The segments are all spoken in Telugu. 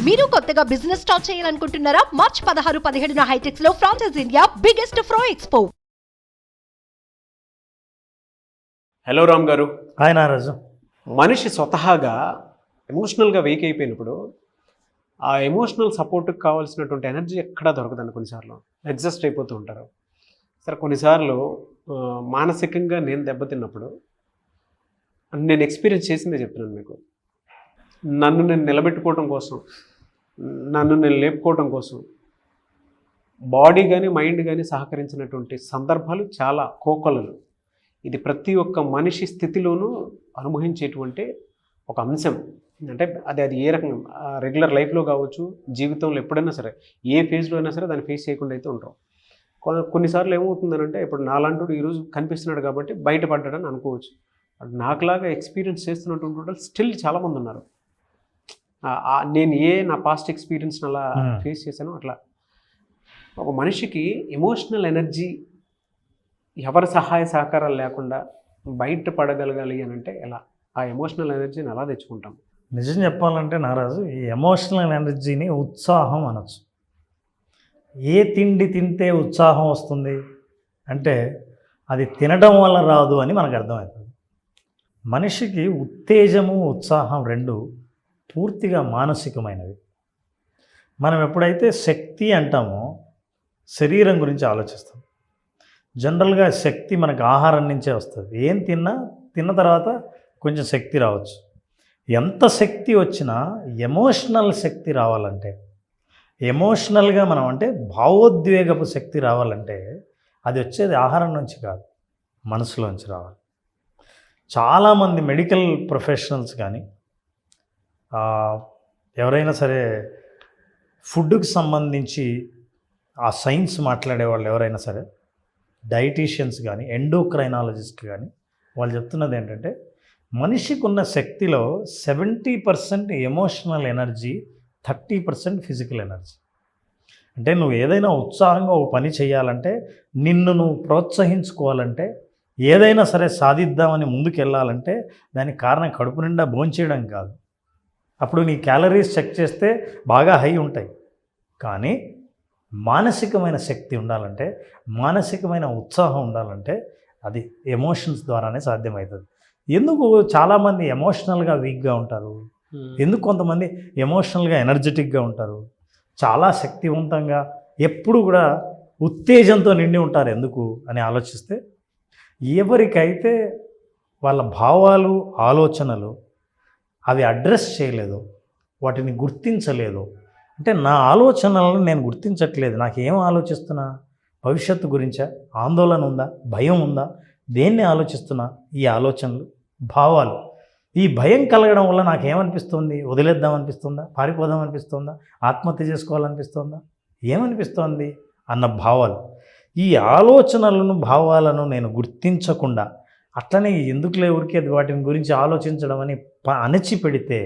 మీరు కొత్తగా బిజినెస్ స్టార్ట్ చేయాలనుకుంటున్నారా? మార్చ్ 16-17 హైటెక్స్ లో franchise India biggest ఫ్రో expo. Hello Ram గారు. హాయ్ నారాజు. మనిషి స్వతహాగా ఎమోషనల్గా వీక్ అయిపోయినప్పుడు ఆ ఎమోషనల్ సపోర్ట్కి కావాల్సినటువంటి ఎనర్జీ ఎక్కడా దొరకదండి. కొన్నిసార్లు ఎగ్జాస్ట్ అయిపోతూ ఉంటారు. సరే, కొన్నిసార్లు మానసికంగా నేను దెబ్బతిన్నప్పుడు నేను ఎక్స్పీరియన్స్ చేసిందే చెప్తున్నాను మీకు. నన్ను నేను నిలబెట్టుకోవడం కోసం, నన్ను నేను లేపుకోవడం కోసం బాడీ కానీ మైండ్ కానీ సహకరించినటువంటి సందర్భాలు చాలా కోకొల్లలు. ఇది ప్రతి ఒక్క మనిషి స్థితిలోనూ అనుభవించేటువంటి ఒక అంశం. అంటే అది ఏ రకంగా రెగ్యులర్ లైఫ్లో కావచ్చు, జీవితంలో ఎప్పుడైనా సరే, ఏ ఫేజ్లో అయినా సరే దాన్ని ఫేస్ చేయకుండా అయితే ఉంటాం. కొన్నిసార్లు ఏమవుతుందనంటే, ఇప్పుడు నాలాంటి ఈరోజు కనిపిస్తున్నాడు కాబట్టి బయటపడ్డాడని అనుకోవచ్చు. నాకులాగా ఎక్స్పీరియన్స్ చేస్తున్నటువంటి వాళ్ళు స్టిల్ చాలామంది ఉన్నారు. నేను నా పాస్ట్ ఎక్స్పీరియన్స్ని అలా ఫేస్ చేశాను. అట్లా ఒక మనిషికి ఎమోషనల్ ఎనర్జీ ఎవరి సహాయ సహకారాలు లేకుండా బయటపడగలగాలి అని అంటే ఎలా? ఆ ఎమోషనల్ ఎనర్జీని ఎలా తెచ్చుకుంటాం? నిజం చెప్పాలంటే నారాజు, ఈ ఎమోషనల్ ఎనర్జీని ఉత్సాహం అనొచ్చు. ఏ తిండి తింటే ఉత్సాహం వస్తుంది అంటే అది తినడం వల్ల రాదు అని మనకు అర్థమవుతుంది. మనిషికి ఉత్తేజము, ఉత్సాహం రెండు పూర్తిగా మానసికమైనవి. మనం ఎప్పుడైతే శక్తి అంటామో శరీరం గురించి ఆలోచిస్తాం. జనరల్గా శక్తి మనకు ఆహారం నుంచే వస్తుంది. ఏం తిన్న తర్వాత కొంచెం శక్తి రావచ్చు. ఎంత శక్తి వచ్చినా ఎమోషనల్ శక్తి రావాలంటే, ఎమోషనల్గా మనం అంటే భావోద్వేగపు శక్తి రావాలంటే అది వచ్చేది ఆహారం నుంచి కాదు, మనసులోంచి రావాలి. చాలామంది మెడికల్ ప్రొఫెషనల్స్ కానీ ఎవరైనా సరే ఫుడ్కి సంబంధించి ఆ సైన్స్ మాట్లాడే వాళ్ళు ఎవరైనా సరే, డైటీషియన్స్ కానీ, ఎండోక్రైనాలజిస్ట్ కానీ, వాళ్ళు చెప్తున్నది ఏంటంటే మనిషికి ఉన్న శక్తిలో 70% ఎమోషనల్ ఎనర్జీ, 30% ఫిజికల్ ఎనర్జీ. అంటే నువ్వు ఏదైనా ఉత్సాహంగా ఒక పని చేయాలంటే, నిన్ను నువ్వు ప్రోత్సహించుకోవాలంటే, ఏదైనా సరే సాధిద్దామని ముందుకు వెళ్ళాలంటే దానికి కారణం కడుపు నిండా భోంచేయడం కాదు. అప్పుడు నీ క్యాలరీస్ చెక్ చేస్తే బాగా హై ఉంటాయి. కానీ మానసికమైన శక్తి ఉండాలంటే, మానసికమైన ఉత్సాహం ఉండాలంటే అది ఎమోషన్స్ ద్వారానే సాధ్యమవుతుంది. ఎందుకు చాలామంది ఎమోషనల్గా వీక్గా ఉంటారు? ఎందుకు కొంతమంది ఎమోషనల్గా ఎనర్జెటిక్గా ఉంటారు? చాలా శక్తివంతంగా ఎప్పుడు కూడా ఉత్తేజంతో నిండి ఉంటారు ఎందుకు అని ఆలోచిస్తే, ఎవరికైతే వాళ్ళ భావాలు, ఆలోచనలు అవి అడ్రస్ చేయలేదు, వాటిని గుర్తించలేదు. అంటే నా ఆలోచనలను నేను గుర్తించట్లేదు, నాకేం ఆలోచిస్తున్నా? భవిష్యత్తు గురించా? ఆందోళన ఉందా? భయం ఉందా? దేన్ని ఆలోచిస్తున్నా? ఈ ఆలోచనలు, భావాలు. ఈ భయం కలగడం వల్ల నాకేమనిపిస్తుంది? వదిలేద్దామనిపిస్తుందా? పారిపోదామనిపిస్తుందా? ఆత్మహత్య చేసుకోవాలనిపిస్తుందా? ఏమనిపిస్తోంది అన్న భావాలు. ఈ ఆలోచనలను, భావాలను నేను గుర్తించకుండా అట్లనే ఎందుకులే ఊరికే వాటిని గురించి ఆలోచించడం అని అణచిపెడితే,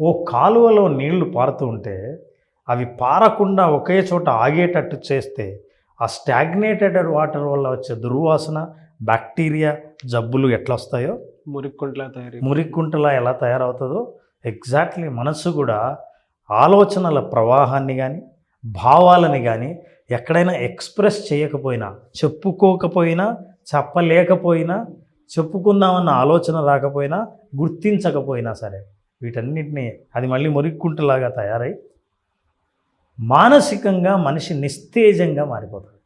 ఓ కాలువలో నీళ్లు పారుతూ ఉంటే అవి పారకుండా ఒకే చోట ఆగేటట్టు చేస్తే ఆ స్టాగ్నేటెడ్ వాటర్ వల్ల వచ్చే దుర్వాసన, బ్యాక్టీరియా, జబ్బులు ఎట్లా వస్తాయో, మురిక్కుంటలా ఎలా తయారవుతుందో, ఎగ్జాక్ట్లీ మనసు కూడా ఆలోచనల ప్రవాహాన్ని కానీ, భావాలని కానీ ఎక్కడైనా ఎక్స్ప్రెస్ చేయకపోయినా, చెప్పుకోకపోయినా, చెప్పలేకపోయినా, చెప్పుకుందామన్న ఆలోచన రాకపోయినా, గుర్తించకపోయినా సరే, వీటన్నిటినీ అది మళ్ళీ మురిక్కుంటలాగా తయారై మానసికంగా మనిషి నిస్తేజంగా మారిపోతాడు.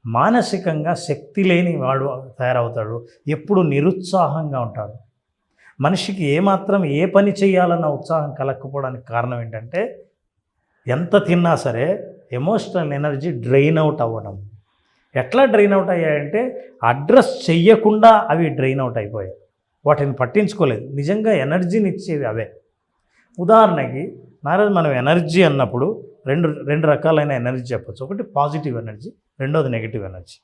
మానసికంగా శక్తి లేని వాడు తయారవుతాడు. ఎప్పుడు నిరుత్సాహంగా ఉంటాడు. మనిషికి ఏమాత్రం ఏ పని చేయాలన్న ఉత్సాహం కలగకపోవడానికి కారణం ఏంటంటే, ఎంత తిన్నా సరే ఎమోషనల్ ఎనర్జీ డ్రైన్ అవుట్ అవ్వడం. ఎట్లా డ్రైన్ అవుట్ అయ్యాయంటే, అడ్రస్ చెయ్యకుండా అవి డ్రైన్ అవుట్ అయిపోయాయి. వాటిని పట్టించుకోలేదు. నిజంగా ఎనర్జీని ఇచ్చేవి అవే. ఉదాహరణకి నారాజు, మనం ఎనర్జీ అన్నప్పుడు రెండు రకాలైన ఎనర్జీ చెప్పచ్చు. ఒకటి పాజిటివ్ ఎనర్జీ, రెండోది నెగిటివ్ ఎనర్జీ.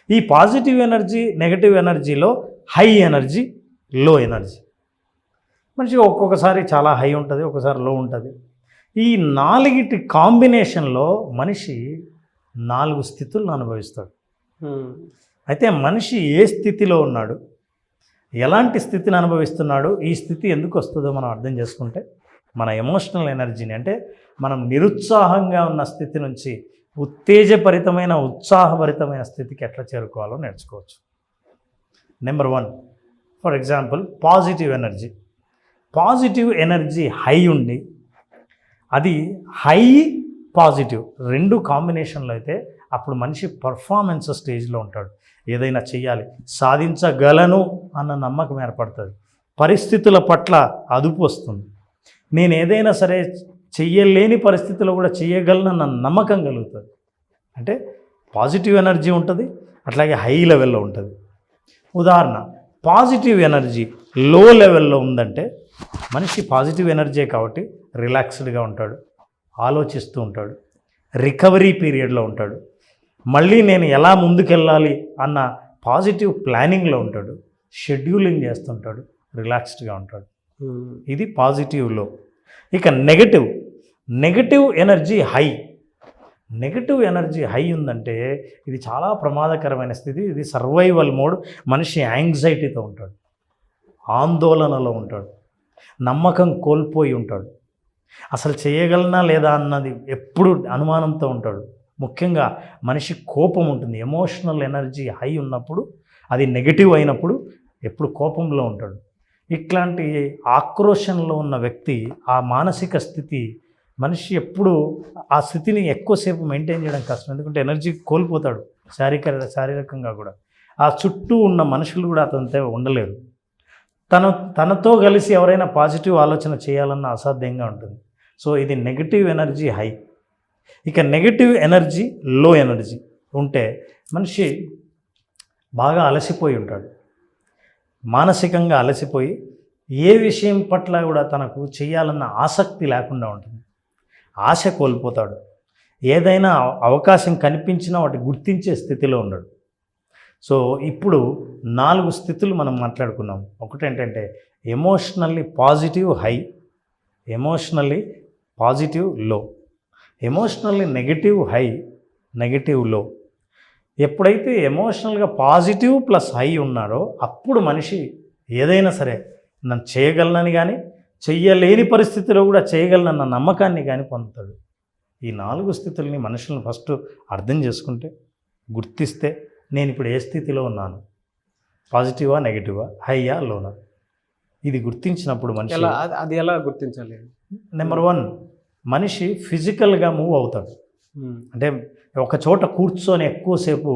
ఈ పాజిటివ్ ఎనర్జీ, నెగిటివ్ ఎనర్జీలో హై ఎనర్జీ, లో ఎనర్జీ. మనిషికి ఒక్కొక్కసారి చాలా హై ఉంటుంది, ఒకసారి లో ఉంటుంది. ఈ నాలుగిటి కాంబినేషన్లో మనిషి 4 స్థితులను అనుభవిస్తాడు. అయితే మనిషి ఏ స్థితిలో ఉన్నాడు, ఎలాంటి స్థితిని అనుభవిస్తున్నాడు, ఈ స్థితి ఎందుకు వస్తుందో మనం అర్థం చేసుకుంటే, మన ఎమోషనల్ ఎనర్జీని, అంటే మనం నిరుత్సాహంగా ఉన్న స్థితి నుంచి ఉత్తేజభరితమైన ఉత్సాహభరితమైన స్థితికి ఎట్లా చేరుకోవాలో నేర్చుకోవచ్చు. Number 1, for example positive energy high ఉండి, అది హై పాజిటివ్ 2 కాంబినేషన్లో అయితే అప్పుడు మనిషి పర్ఫార్మెన్స్ స్టేజ్లో ఉంటాడు. ఏదైనా చెయ్యాలి, సాధించగలను అన్న నమ్మకం ఏర్పడుతుంది, పరిస్థితుల పట్ల అదుపు వస్తుంది, నేను ఏదైనా సరే చెయ్యలేని పరిస్థితుల్లో కూడా చెయ్యగలనన్న నమ్మకం కలుగుతుంది. అంటే పాజిటివ్ ఎనర్జీ ఉంటుంది, అట్లాగే హై లెవెల్లో ఉంటుంది. ఉదాహరణ, పాజిటివ్ ఎనర్జీ లో లెవెల్లో ఉందంటే మనిషి పాజిటివ్ ఎనర్జీ కాబట్టి రిలాక్స్డ్గా ఉంటాడు, ఆలోచిస్తూ ఉంటాడు, రికవరీ పీరియడ్లో ఉంటాడు, మళ్ళీ నేను ఎలా ముందుకెళ్ళాలి అన్న పాజిటివ్ ప్లానింగ్లో ఉంటాడు, షెడ్యూలింగ్ చేస్తుంటాడు, రిలాక్స్డ్గా ఉంటాడు. ఇది పాజిటివ్లో. ఇక నెగటివ్ ఎనర్జీ హై ఉందంటే ఇది చాలా ప్రమాదకరమైన స్థితి. ఇది సర్వైవల్ మోడ్. మనిషి యాంగ్జైటీతో ఉంటాడు, ఆందోళనలో ఉంటాడు, నమ్మకం కోల్పోయి ఉంటాడు, అసలు చేయగలనా లేదా అన్నది ఎప్పుడు అనుమానంతో ఉంటాడు. ముఖ్యంగా మనిషి కోపం ఉంటుంది. ఎమోషనల్ ఎనర్జీ హై ఉన్నప్పుడు, అది నెగటివ్ అయినప్పుడు ఎప్పుడు కోపంలో ఉంటాడు. ఇట్లాంటి ఆక్రోషంలో ఉన్న వ్యక్తి, ఆ మానసిక స్థితి, మనిషి ఎప్పుడు ఆ స్థితిని ఎక్కువసేపు మెయింటైన్ చేయడం కష్టం. ఎందుకంటే ఎనర్జీ కోల్పోతాడు శారీరకంగా కూడా. ఆ చుట్టూ ఉన్న మనుషులు కూడా అతనితో ఉండలేరు. తనతో కలిసి ఎవరైనా పాజిటివ్ ఆలోచన చేయాలన్న అసాధ్యంగా ఉంటుంది. సో ఇది నెగటివ్ ఎనర్జీ హై. ఇక నెగటివ్ ఎనర్జీ లో ఎనర్జీ ఉంటే మనిషి బాగా అలసిపోయి ఉంటాడు, మానసికంగా అలసిపోయి ఏ విషయం పట్ల కూడా తనకు చేయాలన్న ఆసక్తి లేకుండా ఉంటుంది, ఆశ కోల్పోతాడు, ఏదైనా అవకాశం కనిపించినా వాటి గుర్తించే స్థితిలో ఉండడు. సో ఇప్పుడు 4 స్థితులు మనం మాట్లాడుకున్నాం. ఒకటేంటంటే emotionally positive high, emotionally positive లో, ఎమోషనల్లీ నెగటివ్ హై, నెగటివ్ లో. ఎప్పుడైతే ఎమోషనల్గా పాజిటివ్ ప్లస్ హై ఉన్నాడో అప్పుడు మనిషి ఏదైనా సరే నన్ను చేయగలనని కానీ, చెయ్యలేని పరిస్థితిలో కూడా చేయగలనన్న నమ్మకాన్ని కానీ పొందుతాడు. ఈ 4 స్థితుల్ని మనుషులను ఫస్ట్ అర్థం చేసుకుంటే, గుర్తిస్తే నేను ఇప్పుడు ఏ స్థితిలో ఉన్నాను, పాజిటివా నెగిటివా, హైయా లోనా, ఇది గుర్తించినప్పుడు మనిషి అది ఎలా గుర్తించాలి? నెంబర్ 1, మనిషి ఫిజికల్గా మూవ్ అవుతాడు. అంటే ఒక చోట కూర్చొని ఎక్కువసేపు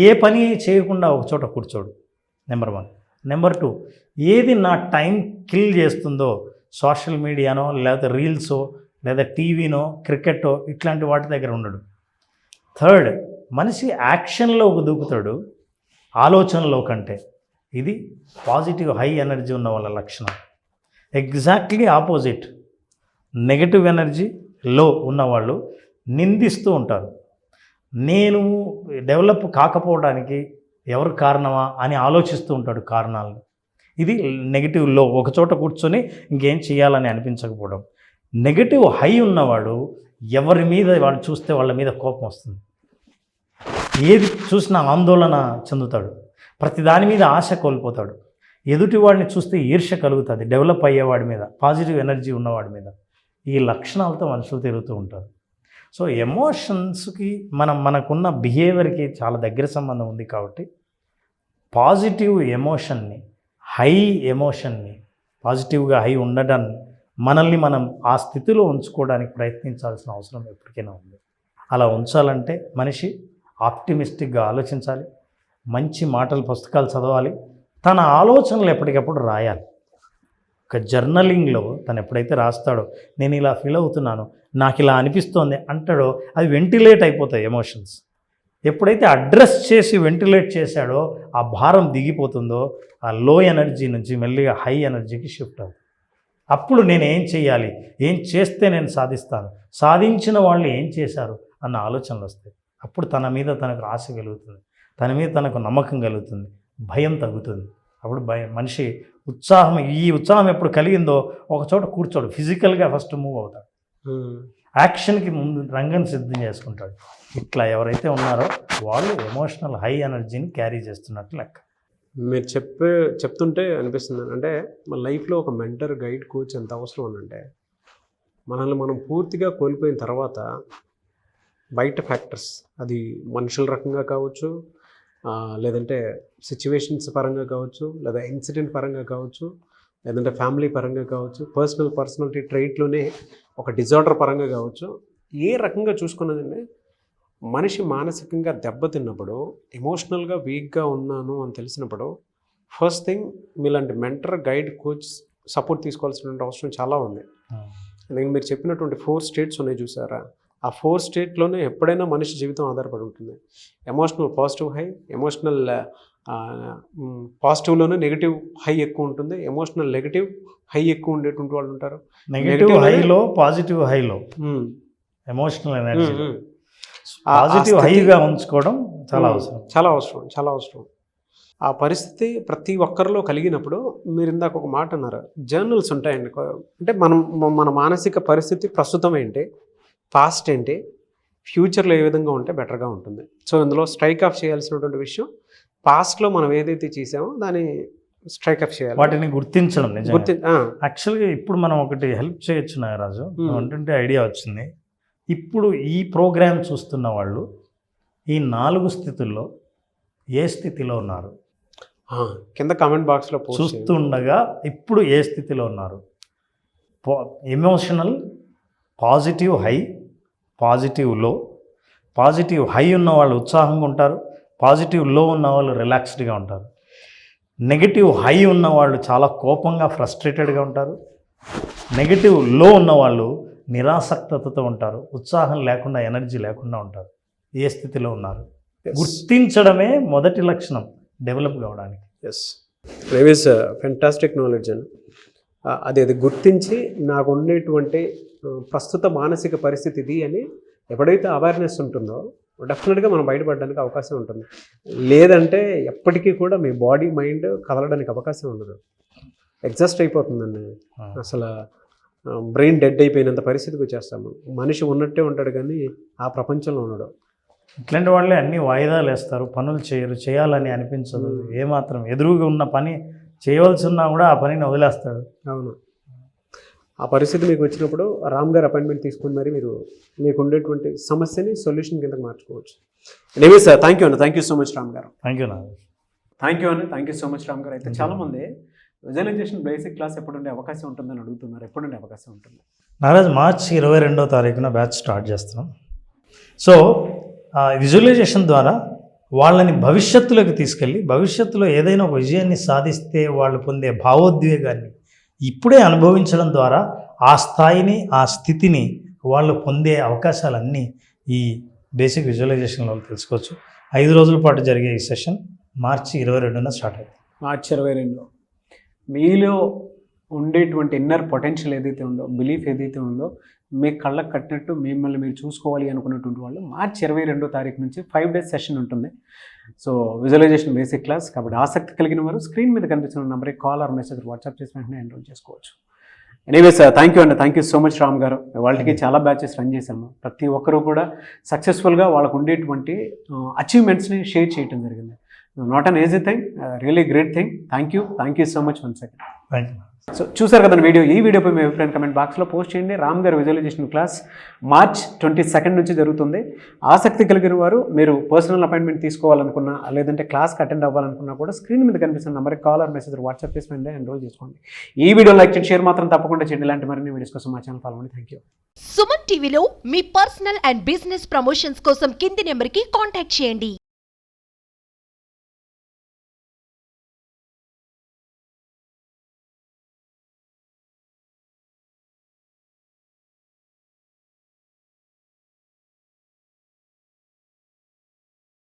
ఏ పని చేయకుండా ఒక చోట కూర్చోడు, నెంబర్ 1. నెంబర్ 2, ఏది నా టైం కిల్ చేస్తుందో, సోషల్ మీడియానో లేకపోతే రీల్సో లేదా టీవీనో క్రికెట్టో ఇట్లాంటి వాటి దగ్గర ఉండడు. 3, మనిషి యాక్షన్లోకి దూకుతాడు ఆలోచనలో కంటే. ఇది పాజిటివ్ హై ఎనర్జీ ఉన్న వాళ్ళ లక్షణం. ఎగ్జాక్ట్లీ ఆపోజిట్, నెగటివ్ ఎనర్జీ లో ఉన్నవాళ్ళు నిందిస్తూ ఉంటారు. నేను డెవలప్ కాకపోవడానికి ఎవరు కారణమా అని ఆలోచిస్తూ ఉంటాడు కారణాలను. ఇది నెగిటివ్ లో, ఒకచోట కూర్చొని ఇంకేం చేయాలని అనిపించకపోవడం. నెగటివ్ హై ఉన్నవాడు ఎవరి మీద వాళ్ళు చూస్తే వాళ్ళ మీద కోపం వస్తుంది, ఏది చూసినా ఆందోళన చెందుతాడు, ప్రతి దాని మీద ఆశ కోల్పోతాడు, ఎదుటివాడిని చూస్తే ఈర్ష్య కలుగుతుంది డెవలప్ అయ్యేవాడి మీద, పాజిటివ్ ఎనర్జీ ఉన్నవాడి మీద. ఈ లక్షణాలతో మనుషులు తిరుగుతూ ఉంటారు. సో ఎమోషన్స్కి మనకున్న బిహేవియర్కి చాలా దగ్గర సంబంధం ఉంది. కాబట్టి పాజిటివ్ ఎమోషన్ని, హై ఎమోషన్ని, పాజిటివ్గా హై ఉండడాన్ని మనల్ని మనం ఆ స్థితిలో ఉంచుకోవడానికి ప్రయత్నించాల్సిన అవసరం ఎప్పటికైనా ఉంది. అలా ఉంచాలంటే మనిషి ఆప్టిమిస్టిక్గా ఆలోచించాలి, మంచి మాటలు, పుస్తకాలు చదవాలి, తన ఆలోచనలు ఎప్పటికప్పుడు రాయాలి. ఒక జర్నలింగ్లో తను ఎప్పుడైతే రాస్తాడో, నేను ఇలా ఫీల్ అవుతున్నాను, నాకు ఇలా అనిపిస్తోంది అంటాడో, అది వెంటిలేట్ అయిపోతాయి ఎమోషన్స్. ఎప్పుడైతే అడ్రస్ చేసి వెంటిలేట్ చేశాడో, ఆ భారం దిగిపోతుందో, ఆ లో ఎనర్జీ నుంచి మెల్లిగా హై ఎనర్జీకి షిఫ్ట్ అవుతుంది. అప్పుడు నేను ఏం చేయాలి, ఏం చేస్తే నేను సాధిస్తాను, సాధించిన వాళ్ళు ఏం చేశారు అన్న ఆలోచనలు వస్తాయి. అప్పుడు తన మీద తనకు ఆశ కలుగుతుంది, తన మీద తనకు నమ్మకం కలుగుతుంది, భయం తగ్గుతుంది. అప్పుడు మనిషి ఈ ఉత్సాహం ఎప్పుడు కలిగిందో ఒక చోట కూర్చోడు, ఫిజికల్గా ఫస్ట్ మూవ్ అవుతాడు, యాక్షన్కి ముందు రంగం సిద్ధం చేసుకుంటాడు. ఇట్లా ఎవరైతే ఉన్నారో వాళ్ళు ఎమోషనల్ హై ఎనర్జీని క్యారీ చేస్తున్నట్టు లెక్క. మీరు చెప్తుంటే అనిపిస్తుంది అంటే మన లైఫ్లో ఒక మెంటర్ గైడ్ కోచ్ ఎంత అవసరం అని అంటే మనల్ని మనం పూర్తిగా కోల్పోయిన తర్వాత బయట ఫ్యాక్టర్స్ అది మనుషుల రకంగా కావచ్చు, లేదంటే సిచ్యువేషన్స్ పరంగా కావచ్చు, లేదా ఇన్సిడెంట్ పరంగా కావచ్చు, లేదంటే ఫ్యామిలీ పరంగా కావచ్చు, పర్సనాలిటీ ట్రైట్లోనే ఒక డిజార్డర్ పరంగా కావచ్చు, ఏ రకంగా చూసుకున్నదండి మనిషి మానసికంగా దెబ్బతిన్నప్పుడు, ఎమోషనల్గా వీక్గా ఉన్నాను అని తెలిసినప్పుడు ఫస్ట్ థింగ్ మీలాంటి మెంటర్ గైడ్ కోచ్ సపోర్ట్ తీసుకోవాల్సిన అవసరం చాలా ఉంది. అందుకని మీరు చెప్పినటువంటి 4 స్టేట్స్ ఉన్నాయి చూసారా, ఆ 4 స్టేట్లోనే ఎప్పుడైనా మనిషి జీవితం ఆధారపడి ఉంటుంది. ఎమోషనల్ పాజిటివ్ హై, ఎమోషనల్ పాజిటివ్లోనే నెగిటివ్ హై ఎక్కువ ఉంటుంది, ఎమోషనల్ నెగిటివ్ హై ఎక్కువ ఉండేటువంటి వాళ్ళు ఉంటారు. నెగిటివ్ హైలో పాజిటివ్ హైలో ఎమోషనల్ ఎనర్జీ పాజిటివ్ హైగా ఉంచుకోవడం చాలా అవసరం. ఆ పరిస్థితి ప్రతి ఒక్కరిలో కలిగినప్పుడు మీరు ఇందాక ఒక మాట అన్నారు, జర్నల్స్ ఉంటాయండి. అంటే మన మానసిక పరిస్థితి ప్రస్తుతం ఏంటి, పాస్ట్ ఏంటి, ఫ్యూచర్లో ఏ విధంగా ఉంటే బెటర్గా ఉంటుంది. సో ఇందులో స్ట్రైక్ ఆఫ్ చేయాల్సినటువంటి విషయం పాస్ట్లో మనం ఏదైతే చేసామో దాన్ని స్ట్రైక్ ఆఫ్ చేయాలి, వాటిని గుర్తించడం. యాక్చువల్గా ఇప్పుడు మనం ఒకటి హెల్ప్ చేయొచ్చు నాగరాజు, అంటే ఐడియా వచ్చింది. ఇప్పుడు ఈ ప్రోగ్రామ్ చూస్తున్న వాళ్ళు ఈ 4 స్థితుల్లో ఏ స్థితిలో ఉన్నారు కింద కామెంట్ బాక్స్లో చూస్తుండగా ఇప్పుడు ఏ స్థితిలో ఉన్నారు? ఎమోషనల్ పాజిటివ్ హై, పాజిటివ్ లో. పాజిటివ్ హై ఉన్న వాళ్ళు ఉత్సాహంగా ఉంటారు, పాజిటివ్ లో ఉన్న వాళ్ళు రిలాక్స్డ్గా ఉంటారు. నెగిటివ్ హై ఉన్న వాళ్ళు చాలా కోపంగా ఫ్రస్ట్రేటెడ్గా ఉంటారు. నెగిటివ్ లో ఉన్న వాళ్ళు నిరాసక్తతతో ఉంటారు, ఉత్సాహం లేకుండా ఎనర్జీ లేకుండా ఉంటారు. ఏ స్థితిలో ఉన్నారు గుర్తించడమే మొదటి లక్షణం డెవలప్ కావడానికి. ఎస్, రేవిస్ ఫెంటాస్టిక్ నాలెడ్జ్ అని అది గుర్తించి నాకు ఉండేటువంటి ప్రస్తుత మానసిక పరిస్థితి ఇది అని ఎప్పుడైతే అవేర్నెస్ ఉంటుందో డెఫినెట్గా మనం బయటపడడానికి అవకాశం ఉంటుంది. లేదంటే ఎప్పటికీ కూడా మీ బాడీ మైండ్ కదలడానికి అవకాశం ఉండదు, ఎగ్జాస్ట్ అయిపోతుందండి. అసలు బ్రెయిన్ డెడ్ అయిపోయినంత పరిస్థితికి వచ్చేస్తాము. మనిషి ఉన్నట్టే ఉంటాడు కానీ ఆ ప్రపంచంలో ఉండడు. ఇట్లాంటి వాళ్ళే అన్ని వాయిదాలు వేస్తారు, పనులు చేయరు, చేయాలని అనిపించదు. ఏమాత్రం ఎదురుగా ఉన్న పని చేయవలసి ఉన్నా కూడా ఆ పనిని వదిలేస్తాడు. అవును, ఆ పరిస్థితి మీకు వచ్చినప్పుడు రామ్ గారు అపాయింట్మెంట్ తీసుకుని మరి మీకు ఉండేటువంటి సమస్యని సొల్యూషన్ కిందకి మార్చుకోవచ్చు. Anyway sir, thank you so much Ram garu. Thank you so much Ram garu. అయితే చాలామంది విజువలైజేషన్ బేసిక్ క్లాస్ ఎప్పుడు ఉండే అవకాశం ఉంటుందని అడుగుతున్నారు. ఎప్పుడు ఉండే అవకాశం ఉంటుంది? నారాజ్ మార్చి 22వ తారీఖున బ్యాచ్ స్టార్ట్ చేస్తున్నాం. సో విజువలైజేషన్ ద్వారా వాళ్ళని భవిష్యత్తులోకి తీసుకెళ్ళి భవిష్యత్తులో ఏదైనా ఒక విజయాన్ని సాధిస్తే వాళ్ళు పొందే భావోద్వేగాన్ని ఇప్పుడే అనుభవించడం ద్వారా ఆ స్థాయిని, ఆ స్థితిని వాళ్ళు పొందే అవకాశాలన్నీ ఈ బేసిక్ విజువలైజేషన్లో తెలుసుకోవచ్చు. 5 రోజుల పాటు జరిగే ఈ సెషన్ మార్చి 22న స్టార్ట్ అవుతుంది. మార్చి 22 మీలో ఉండేటువంటి ఇన్నర్ పొటెన్షియల్ ఏదైతే ఉందో, బిలీఫ్ ఏదైతే ఉందో, మీ కళ్ళకు కట్టినట్టు మిమ్మల్ని మీరు చూసుకోవాలి అనుకున్నటువంటి వాళ్ళు మార్చి 22వ తారీఖు నుంచి 5 days సెషన్ ఉంటుంది. So visualisation basic class. కాబట్టి ఆసక్తి కలిగిన వారు స్క్రీన్ మీద కనిపిస్తున్న నెంబర్కి కాల్ ఆర్ మెసేజ్ వాట్సాప్ చేసి వెంటనే ఎన్రోల్ చేసుకోవచ్చు. Anyway sir, thank you so much Ram గారు. వాళ్ళకి చాలా బ్యాచెస్ రన్ చేశాము. ప్రతి ఒక్కరూ కూడా సక్సెస్ఫుల్గా వాళ్ళకు ఉండేటువంటి అచీవ్మెంట్స్ని షేర్ చేయడం జరిగింది. Not an easy thing, really great thing. Thank you so much one second. Thank you. So చూసారు కదా ఈ వీడియోపై మీ అభిప్రాయం కమెంట్ బాక్స్లో పోస్ట్ చేయండి. రామ్ గారు విజువలైజేషన్ క్లాస్ మార్చ్ 22 నుంచి జరుగుతుంది. ఆసక్తి కలిగిన వారు మీరు పర్సనల్ అపాయింట్మెంట్ తీసుకోవాలనుకున్నా, లేదంటే క్లాస్కి అటెండ్ అవ్వాలనుకున్నా కూడా స్క్రీన్ మీద కనిపిస్తున్న నెంబర్కి కాల్ ఆర్ మెసేజ్ వాట్సాప్ చేసి వెంటనే ఎన్రోల్ చేసుకోండి. ఈ వీడియో లైక్ చేయండి, షేర్ మాత్రం తప్పకుండా చేయండి. ఇలాంటి మరిన్ని వీడియోస్ కోసం మా ఛానల్ ఫాలో అవ్వండి. Thank you. సుమన్ టీవీలో మీ పర్సనల్ అండ్ బిజినెస్ ప్రమోషన్స్ కోసం కింది నెంబర్కి కాంటాక్ట్ చేయండి.